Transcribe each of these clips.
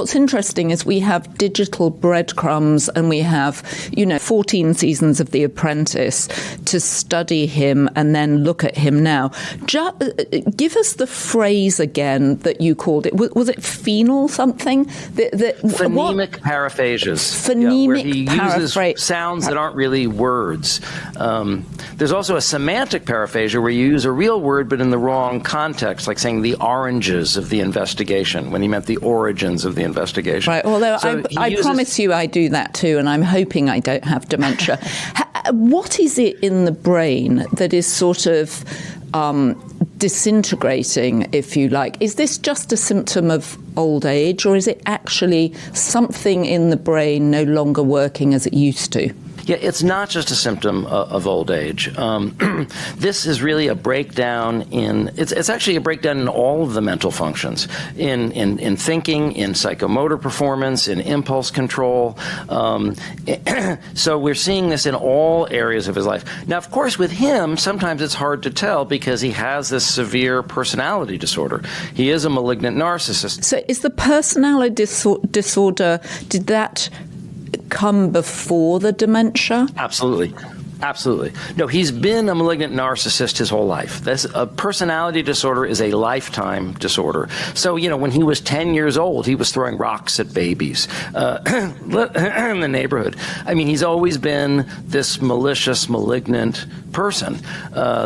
What's interesting is we have digital breadcrumbs and we have, 14 seasons of The Apprentice to study him and then look at him now. Give us the phrase again that you called it. Was it phenol something? Phonemic paraphasias. Phonemic where he uses sounds that aren't really words. There's also a semantic paraphasia where you use a real word but in the wrong context, like saying the oranges of the investigation when he meant the origins of the investigation. Right, although I promise you I do that too, and I'm hoping I don't have dementia. What is it in the brain that is sort of disintegrating, if you like? Is this just a symptom of old age, or is it actually something in the brain no longer working as it used to? Yeah, it's not just a symptom of old age. This is really a breakdown it's actually a breakdown in all of the mental functions, in thinking, in psychomotor performance, in impulse control. So we're seeing this in all areas of his life. Now, of course, with him, sometimes it's hard to tell because he has this severe personality disorder. He is a malignant narcissist. So is the personality disorder, did that come before the dementia? Absolutely. Absolutely. No, he's been a malignant narcissist his whole life. A personality disorder is a lifetime disorder. So, when he was 10 years old, he was throwing rocks at babies in the neighborhood. I mean, he's always been this malicious, malignant person.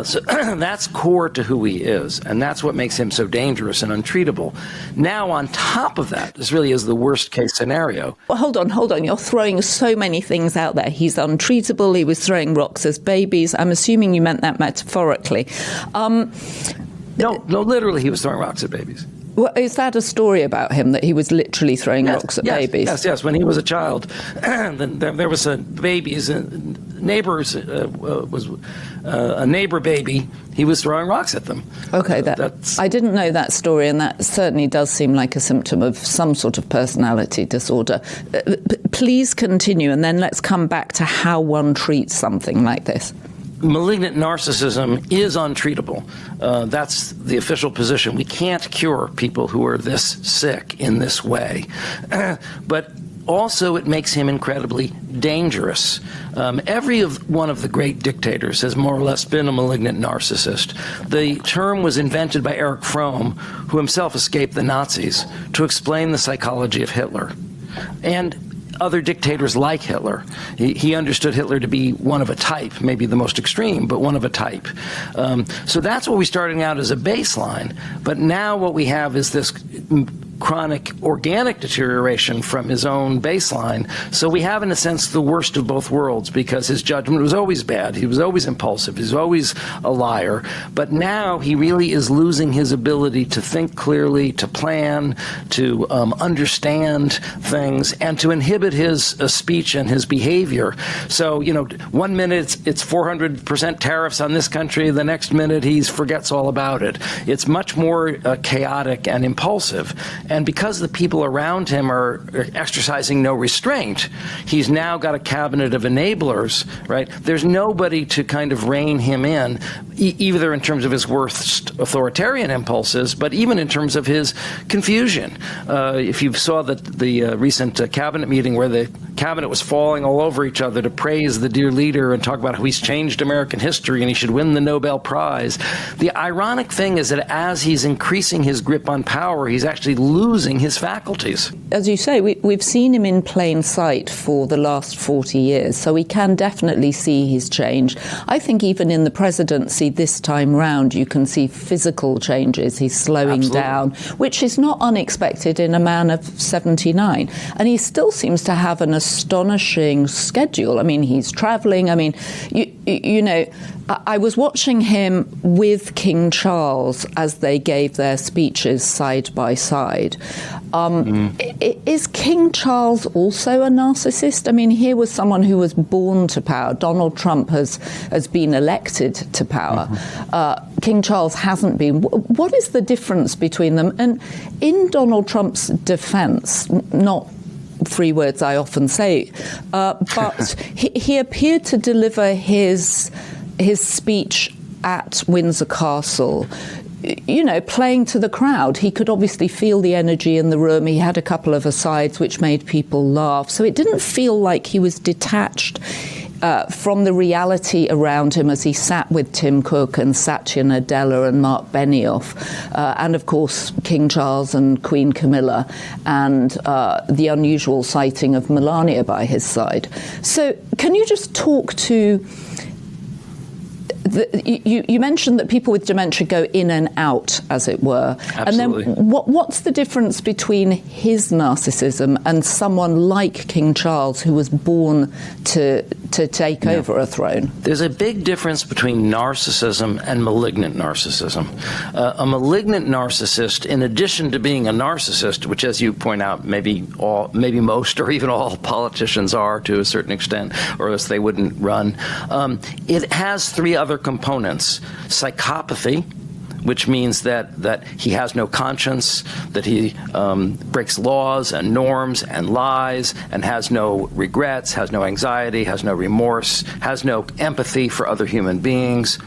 So that's core to who he is, and that's what makes him so dangerous and untreatable. Now, on top of that, this really is the worst case scenario. Well, hold on. You're throwing so many things out there. He's untreatable. He was throwing rocks as babies. I'm assuming you meant that metaphorically. No, literally, he was throwing rocks at babies. Well, is that a story about him, that he was literally throwing rocks at babies? Yes. When he was a child, there was a baby's neighbors was a neighbor baby. He was throwing rocks at them. Okay, I didn't know that story, and that certainly does seem like a symptom of some sort of personality disorder. Please continue, and then let's come back to how one treats something like this. Malignant narcissism is untreatable. That's the official position. We can't cure people who are this sick in this way. But also, it makes him incredibly dangerous. Every one of the great dictators has more or less been a malignant narcissist. The term was invented by Erich Fromm, who himself escaped the Nazis, to explain the psychology of Hitler. And other dictators like Hitler. He understood Hitler to be one of a type, maybe the most extreme, but one of a type. So that's what we're starting out as a baseline. But now what we have is this chronic organic deterioration from his own baseline. So we have, in a sense, the worst of both worlds, because his judgment was always bad. He was always impulsive. He was always a liar. But now he really is losing his ability to think clearly, to plan, to understand things, and to inhibit his speech and his behavior. So, 1 minute it's 400% tariffs on this country. The next minute he forgets all about it. It's much more chaotic and impulsive. And because the people around him are exercising no restraint, he's now got a cabinet of enablers, right? There's nobody to kind of rein him in, either in terms of his worst authoritarian impulses, but even in terms of his confusion. If you saw the recent cabinet meeting where the cabinet was falling all over each other to praise the dear leader and talk about how he's changed American history and he should win the Nobel Prize, the ironic thing is that as he's increasing his grip on power, he's actually losing his faculties. As you say, we've seen him in plain sight for the last 40 years, so we can definitely see his change. I think even in the presidency this time round, you can see physical changes. He's slowing down, which is not unexpected in a man of 79. And he still seems to have an astonishing schedule. I mean, he's traveling. I mean, you know, I was watching him with King Charles as they gave their speeches side by side. Is King Charles also a narcissist? I mean, here was someone who was born to power. Donald Trump has been elected to power. King Charles hasn't been. What is the difference between them? And in Donald Trump's defense, not three words I often say, but he appeared to deliver his speech at Windsor Castle playing to the crowd. He could obviously feel the energy in the room. He had a couple of asides which made people laugh. So it didn't feel like he was detached from the reality around him as he sat with Tim Cook and Satya Nadella and Mark Benioff, and of course King Charles and Queen Camilla, and the unusual sighting of Melania by his side. So can you just talk to... You mentioned that people with dementia go in and out, as it were. Absolutely. And then what's the difference between his narcissism and someone like King Charles, who was born to take over a throne? There's a big difference between narcissism and malignant narcissism. A malignant narcissist, in addition to being a narcissist, which, as you point out, maybe most or even all politicians are to a certain extent, or else they wouldn't run, it has three other components: psychopathy, which means that he has no conscience, that he breaks laws and norms and lies and has no regrets, has no anxiety, has no remorse, has no empathy for other human beings.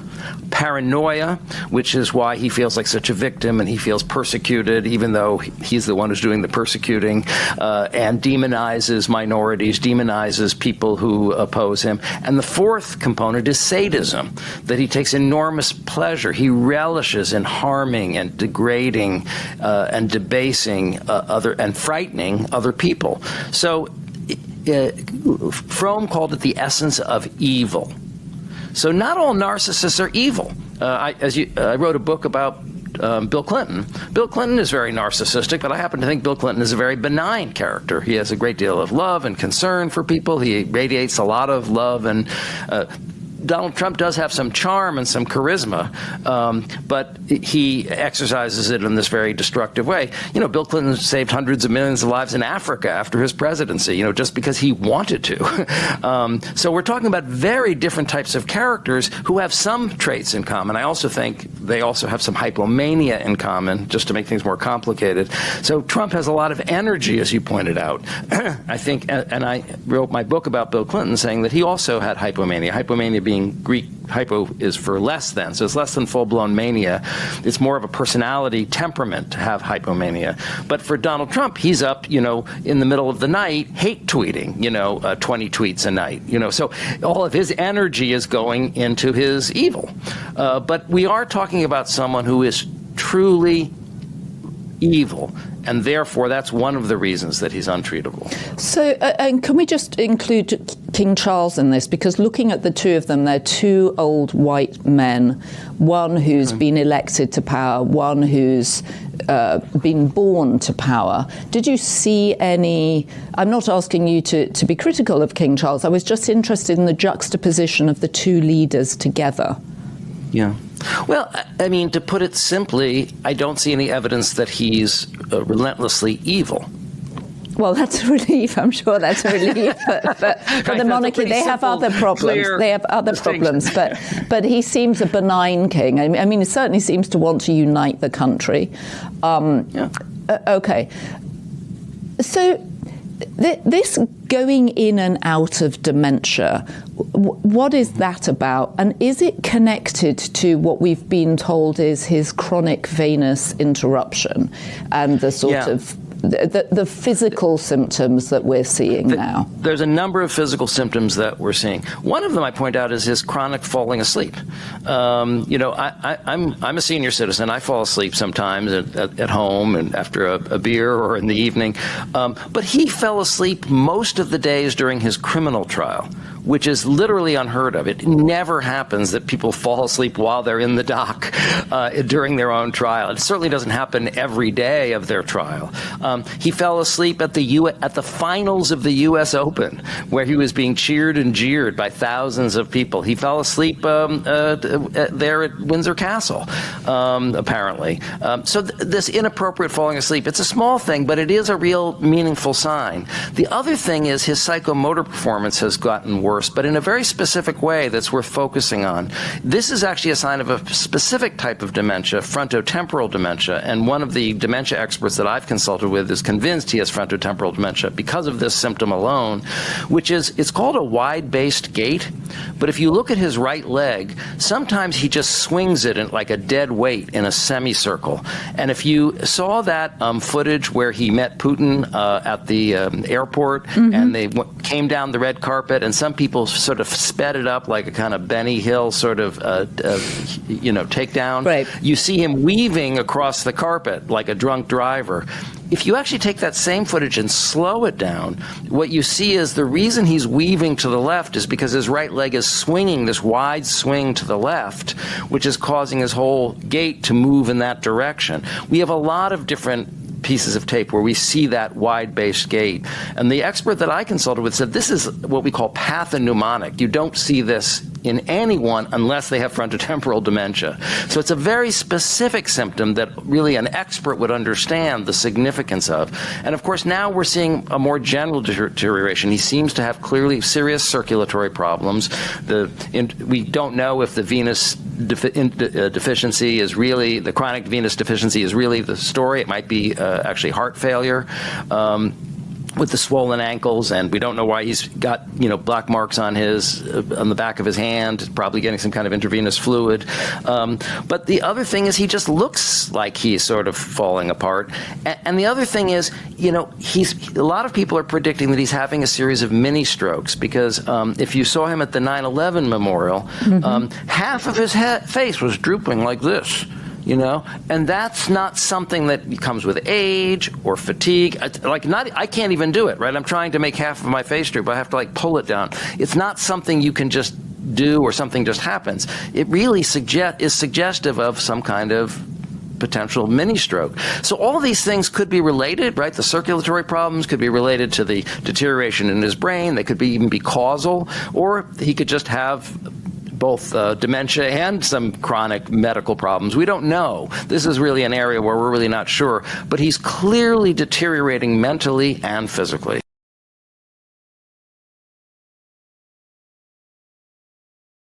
Paranoia, which is why he feels like such a victim and he feels persecuted, even though he's the one who's doing the persecuting, and demonizes minorities, demonizes people who oppose him. And the fourth component is sadism, that he takes enormous pleasure. He relishes in harming and degrading and debasing and frightening other people. So Fromm called it the essence of evil. So not all narcissists are evil. I wrote a book about Bill Clinton. Bill Clinton is very narcissistic, but I happen to think Bill Clinton is a very benign character. He has a great deal of love and concern for people. He radiates a lot of love, and Donald Trump does have some charm and some charisma, but he exercises it in this very destructive way. Bill Clinton saved hundreds of millions of lives in Africa after his presidency, just because he wanted to. So we're talking about very different types of characters who have some traits in common. I also think they also have some hypomania in common, just to make things more complicated. So Trump has a lot of energy, as you pointed out. I think, and I wrote my book about Bill Clinton saying that he also had hypomania. Hypomania being Greek, hypo is for less than, so it's less than full-blown mania. It's more of a personality temperament to have hypomania. But for Donald Trump, he's up, in the middle of the night, hate tweeting, 20 tweets a night, so all of his energy is going into his evil. But we are talking about someone who is truly evil, and therefore that's one of the reasons that he's untreatable. So, and can we just include King Charles in this? Because looking at the two of them, they're two old white men, one who's been elected to power, one who's been born to power. Did you see any... I'm not asking you to be critical of King Charles. I was just interested in the juxtaposition of the two leaders together. Yeah. Well, I mean, to put it simply, I don't see any evidence that he's relentlessly evil. Well, that's a relief. I'm sure that's a relief. But for the monarchy, they have other problems. They have other problems. But he seems a benign king. I mean, he certainly seems to want to unite the country. Okay. So this going in and out of dementia, what is that about? And is it connected to what we've been told is his chronic venous interruption and the sort of the physical symptoms that we're seeing now? There's a number of physical symptoms that we're seeing. One of them I point out is his chronic falling asleep. I'm a senior citizen. I fall asleep sometimes at home and after a beer or in the evening. But he fell asleep most of the days during his criminal trial, which is literally unheard of. It never happens that people fall asleep while they're in the dock during their own trial. It certainly doesn't happen every day of their trial. He fell asleep at the finals of the U.S. Open, where he was being cheered and jeered by thousands of people. He fell asleep there at Windsor Castle, apparently. So this inappropriate falling asleep, it's a small thing, but it is a real meaningful sign. The other thing is his psychomotor performance has gotten worse worse, but in a very specific way that's worth focusing on. This is actually a sign of a specific type of dementia, frontotemporal dementia, and one of the dementia experts that I've consulted with is convinced he has frontotemporal dementia because of this symptom alone, which is, it's called a wide-based gait, but if you look at his right leg, sometimes he just swings it in like a dead weight in a semicircle. And if you saw that footage where he met Putin at the airport, and they came down the red carpet, and some people sort of sped it up like a kind of Benny Hill sort of, takedown. Right. You see him weaving across the carpet like a drunk driver. If you actually take that same footage and slow it down, what you see is the reason he's weaving to the left is because his right leg is swinging this wide swing to the left, which is causing his whole gait to move in that direction. We have a lot of different pieces of tape where we see that wide-based gait. And the expert that I consulted with said this is what we call pathognomonic. You don't see this in anyone unless they have frontotemporal dementia. So it's a very specific symptom that really an expert would understand the significance of. And of course, now we're seeing a more general deterioration. He seems to have clearly serious circulatory problems. We don't know if the venous deficiency is really, the chronic venous deficiency is really the story. It might be actually heart failure. With the swollen ankles, and we don't know why he's got black marks on the back of his hand, probably getting some kind of intravenous fluid. But the other thing is he just looks like he's sort of falling apart. And the other thing is, a lot of people are predicting that he's having a series of mini strokes because if you saw him at the 9/11 memorial, half of his face was drooping like this. And that's not something that comes with age or fatigue. I can't even do it, right? I'm trying to make half of my face droop. I have to pull it down. It's not something you can just do or something just happens. It really is suggestive of some kind of potential mini stroke. So all these things could be related, right? The circulatory problems could be related to the deterioration in his brain. They could even be causal, or he could just have both dementia and some chronic medical problems. We don't know. This is really an area where we're really not sure, but he's clearly deteriorating mentally and physically.